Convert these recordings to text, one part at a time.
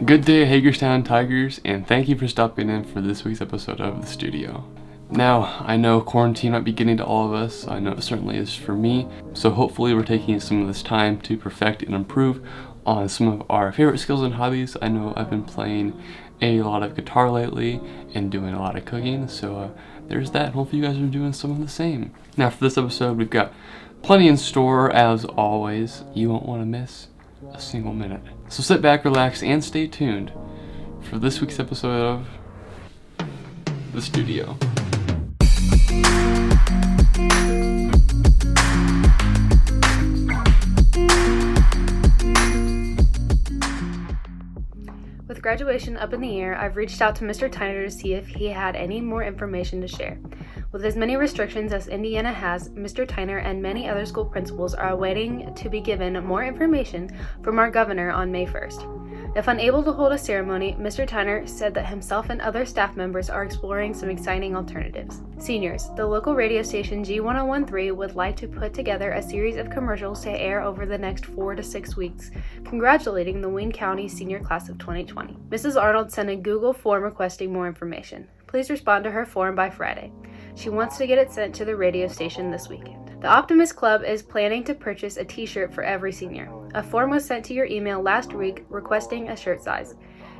Good day, Hagerstown Tigers, and thank you for stopping in for this week's episode of The Studio. Now, I know quarantine might be getting to all of us. I know it certainly is for me. So hopefully we're taking some of this time to perfect and improve on some of our favorite skills and hobbies. I know I've been playing a lot of guitar lately and doing a lot of cooking. So there's that. Hopefully you guys are doing some of the same. Now for this episode, we've got plenty in store as always. You won't want to miss a single minute. So sit back, relax, and stay tuned for this week's episode of The Studio. With graduation up in the air, I've reached out to Mr. Tyner to see if he had any more information to share. With as many restrictions as Indiana has, Mr. Tyner and many other school principals are awaiting to be given more information from our governor on May 1st. If unable to hold a ceremony, Mr. Tyner said that himself and other staff members are exploring some exciting alternatives. Seniors, the local radio station G1013 would like to put together a series of commercials to air over the next 4 to 6 weeks, congratulating the Wayne County senior class of 2020. Mrs. Arnold sent a Google form requesting more information. Please respond to her form by Friday. She wants to get it sent to the radio station this weekend. The Optimist Club is planning to purchase a t-shirt for every senior. A form was sent to your email last week requesting a shirt size.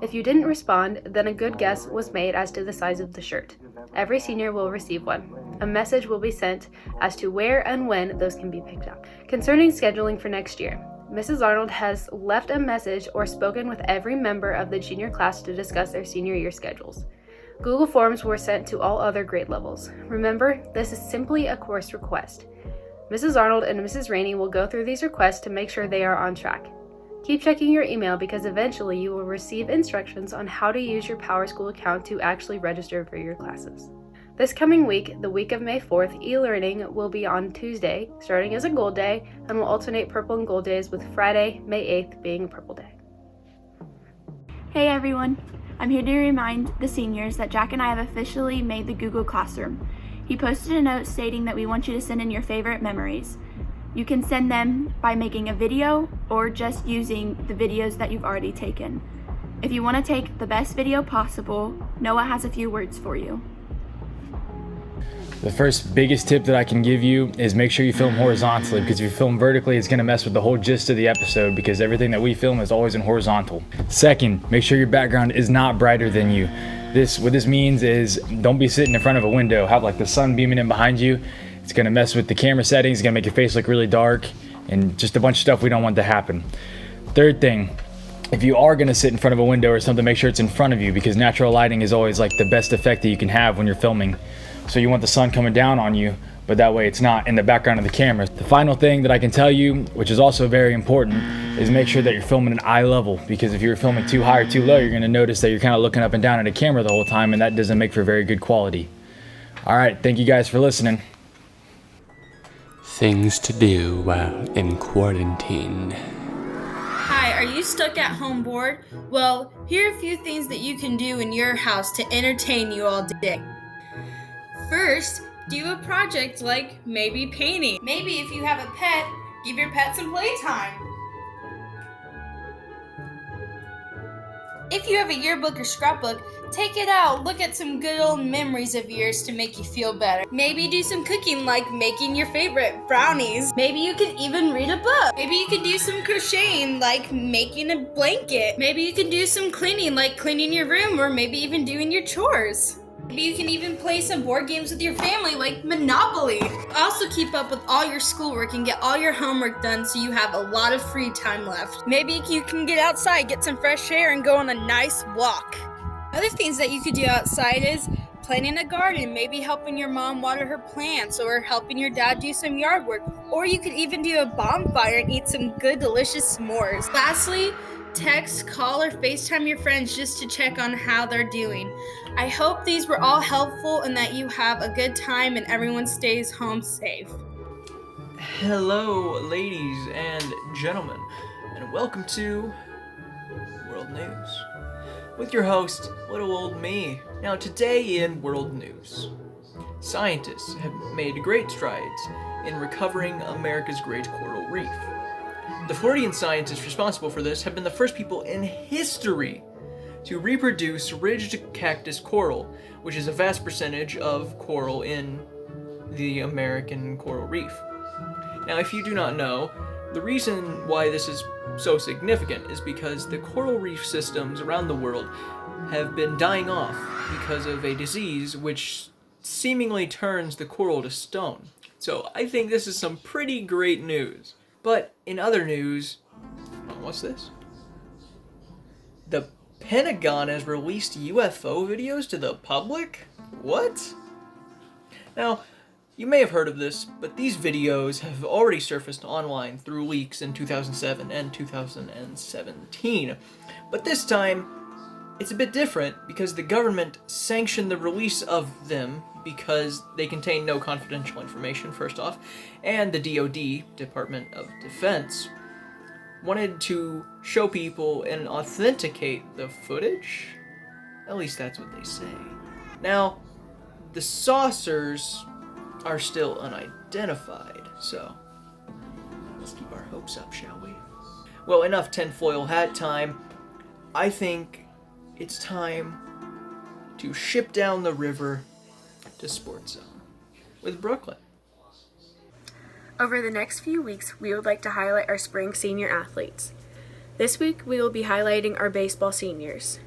If you didn't respond, then a good guess was made as to the size of the shirt. Every senior will receive one. A message will be sent as to where and when those can be picked up. Concerning scheduling for next year, Mrs. Arnold has left a message or spoken with every member of the junior class to discuss their senior year schedules. Google Forms were sent to all other grade levels. Remember, this is simply a course request. Mrs. Arnold and Mrs. Rainey will go through these requests to make sure they are on track. Keep checking your email because eventually you will receive instructions on how to use your PowerSchool account to actually register for your classes. This coming week, the week of May 4th, e-learning will be on Tuesday, starting as a gold day, and will alternate purple and gold days with Friday, May 8th being a purple day. Hey everyone! I'm here to remind the seniors that Jack and I have officially made the Google Classroom. He posted a note stating that we want you to send in your favorite memories. You can send them by making a video or just using the videos that you've already taken. If you want to take the best video possible, Noah has a few words for you. The first biggest tip that I can give you is make sure you film horizontally, because if you film vertically, it's going to mess with the whole gist of the episode, because everything that we film is always in horizontal. Second, make sure your background is not brighter than you. What this means is don't be sitting in front of a window, have like the sun beaming in behind you. It's going to mess with the camera settings, it's going to make your face look really dark, and just a bunch of stuff we don't want to happen. Third thing, if you are going to sit in front of a window or something, make sure it's in front of you, because natural lighting is always like the best effect that you can have when you're filming. So you want the sun coming down on you, but that way it's not in the background of the camera. The final thing that I can tell you, which is also very important, is make sure that you're filming at eye level, because if you're filming too high or too low, you're going to notice that you're kind of looking up and down at a camera the whole time, and that doesn't make for very good quality. All right, thank you guys for listening. Things to do while in quarantine. Hi, are you stuck at home bored? Well, here are a few things that you can do in your house to entertain you all day. First, do a project like maybe painting. Maybe if you have a pet, give your pet some playtime. If you have a yearbook or scrapbook, take it out, look at some good old memories of yours to make you feel better. Maybe do some cooking like making your favorite brownies. Maybe you can even read a book. Maybe you can do some crocheting like making a blanket. Maybe you can do some cleaning like cleaning your room, or maybe even doing your chores. Maybe you can even play some board games with your family like Monopoly. Also keep up with all your schoolwork and get all your homework done so you have a lot of free time left. Maybe you can get outside, get some fresh air, and go on a nice walk. Other things that you could do outside is planting a garden, maybe helping your mom water her plants, or helping your dad do some yard work. Or you could even do a bonfire and eat some good, delicious s'mores. Lastly, text, call, or FaceTime your friends just to check on how they're doing. I hope these were all helpful and that you have a good time and everyone stays home safe. Hello, ladies and gentlemen, and welcome to World News with your host, little old me. Now, today in World News, scientists have made great strides in recovering America's Great Coral Reef. The Floridian scientists responsible for this have been the first people in history to reproduce ridged cactus coral, which is a vast percentage of coral in the American coral reef. Now, if you do not know, the reason why this is so significant is because the coral reef systems around the world have been dying off because of a disease which seemingly turns the coral to stone. So I think this is some pretty great news. But in other news, what's this? The Pentagon has released UFO videos to the public? What? Now, you may have heard of this, but these videos have already surfaced online through leaks in 2007 and 2017. But this time, it's a bit different because the government sanctioned the release of them because they contain no confidential information, first off, and the DoD, Department of Defense, wanted to show people and authenticate the footage. At least that's what they say. Now, the saucers are still unidentified, so let's keep our hopes up, shall we? Well, enough tinfoil hat time. I think it's time to ship down the river to Sports Zone with Brooklyn. Over the next few weeks, we would like to highlight our spring senior athletes. This week, we will be highlighting our baseball seniors.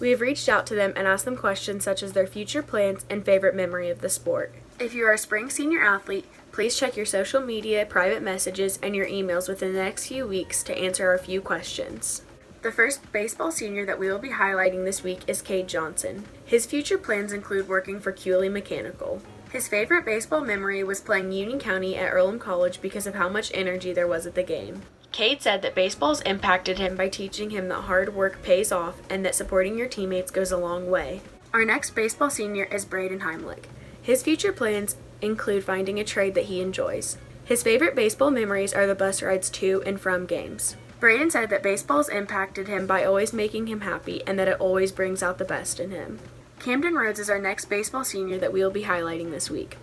We have reached out to them and asked them questions such as their future plans and favorite memory of the sport. If you are a spring senior athlete, please check your social media, private messages, and your emails within the next few weeks to answer our few questions. The first baseball senior that we will be highlighting this week is Cade Johnson. His future plans include working for Cooley Mechanical. His favorite baseball memory was playing Union County at Earlham College because of how much energy there was at the game. Cade said that baseball's impacted him by teaching him that hard work pays off and that supporting your teammates goes a long way. Our next baseball senior is Braden Heimlich. His future plans include finding a trade that he enjoys. His favorite baseball memories are the bus rides to and from games. Braden said that baseball's impacted him by always making him happy and that it always brings out the best in him. Camden Rhodes is our next baseball senior that we will be highlighting this week.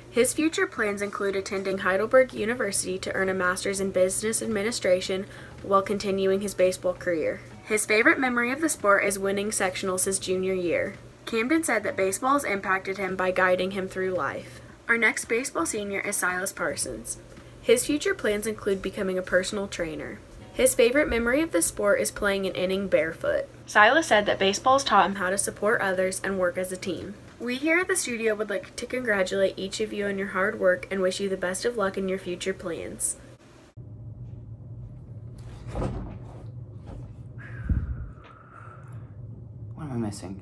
His future plans include attending Heidelberg University to earn a master's in business administration while continuing his baseball career. His favorite memory of the sport is winning sectionals his junior year. Camden said that baseball has impacted him by guiding him through life. Our next baseball senior is Silas Parsons. His future plans include becoming a personal trainer. His favorite memory of the sport is playing an inning barefoot. Silas said that baseball's taught him how to support others and work as a team. We here at the studio would like to congratulate each of you on your hard work and wish you the best of luck in your future plans. What am I missing?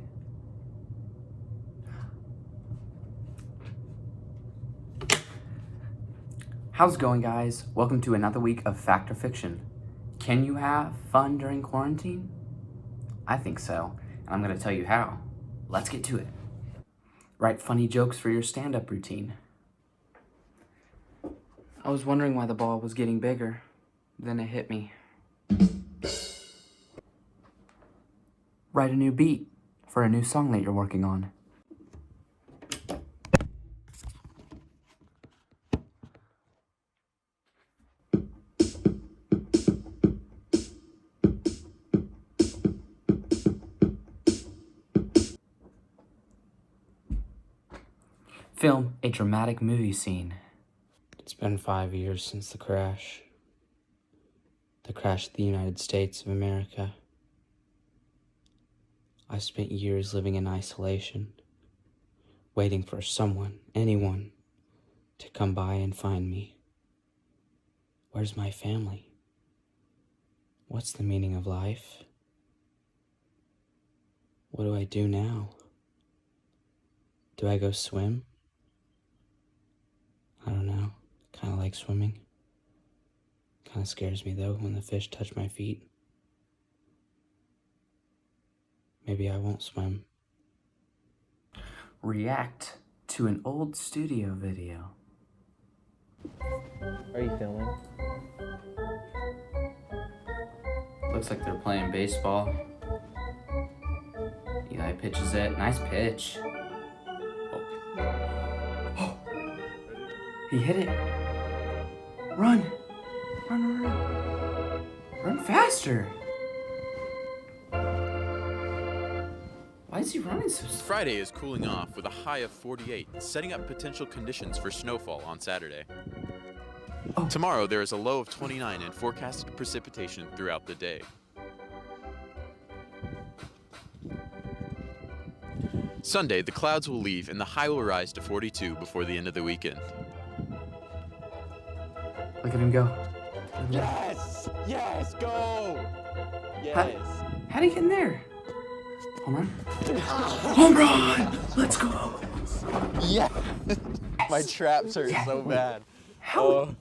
How's it going, guys? Welcome to another week of Fact or Fiction. Can you have fun during quarantine? I think so, and I'm going to tell you how. Let's get to it. Write funny jokes for your stand-up routine. I was wondering why the ball was getting bigger. Then it hit me. Write a new beat for a new song that you're working on. Film a dramatic movie scene. It's been 5 years since the crash. The crash of the United States of America. I spent years living in isolation, waiting for someone, anyone, to come by and find me. Where's my family? What's the meaning of life? What do I do now? Do I go swim? I don't know. Kind of like swimming. Kind of scares me though when the fish touch my feet. Maybe I won't swim. React to an old studio video. Are you filming? Looks like they're playing baseball. Eli pitches it. Nice pitch. Oh. He hit it. Run. Run, run, run. Run faster. Why is he running so slow? Friday is cooling off with a high of 48, setting up potential conditions for snowfall on Saturday. Oh. Tomorrow there is a low of 29 and forecasted precipitation throughout the day. Sunday, the clouds will leave and the high will rise to 42 before the end of the weekend. Look at him go. Yes! Yes, go! Yes! How'd he get in there? Home run? Home run! Let's go! Yeah! My traps hurt so bad. How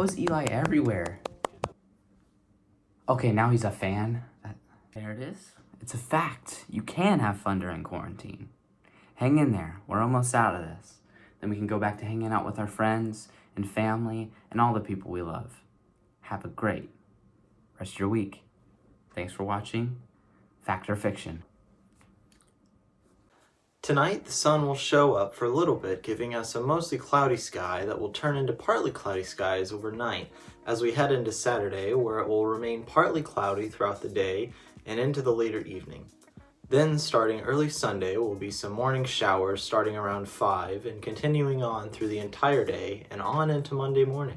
is Eli everywhere? Okay, now he's a fan. There it is. It's a fact. You can have fun during quarantine. Hang in there. We're almost out of this. Then we can go back to hanging out with our friends and family and all the people we love. Have a great rest of your week. Thanks for watching Fact or Fiction. Tonight, the sun will show up for a little bit, giving us a mostly cloudy sky that will turn into partly cloudy skies overnight as we head into Saturday, where it will remain partly cloudy throughout the day and into the later evening. Then, starting early Sunday, will be some morning showers starting around 5 and continuing on through the entire day and on into Monday morning.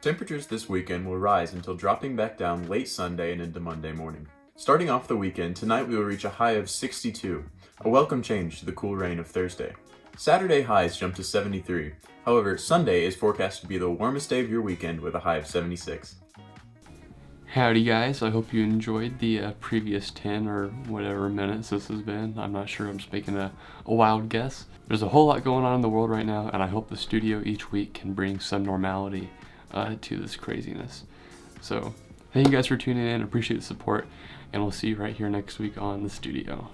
Temperatures this weekend will rise until dropping back down late Sunday and into Monday morning. Starting off the weekend, tonight we will reach a high of 62, a welcome change to the cool rain of Thursday. Saturday highs jump to 73. However, Sunday is forecast to be the warmest day of your weekend with a high of 76. Howdy guys, I hope you enjoyed the previous 10 or whatever minutes this has been. I'm not sure, I'm just making a wild guess. There's a whole lot going on in the world right now, and I hope the studio each week can bring some normality to this craziness. So, thank you guys for tuning in, appreciate the support, and we'll see you right here next week on the studio.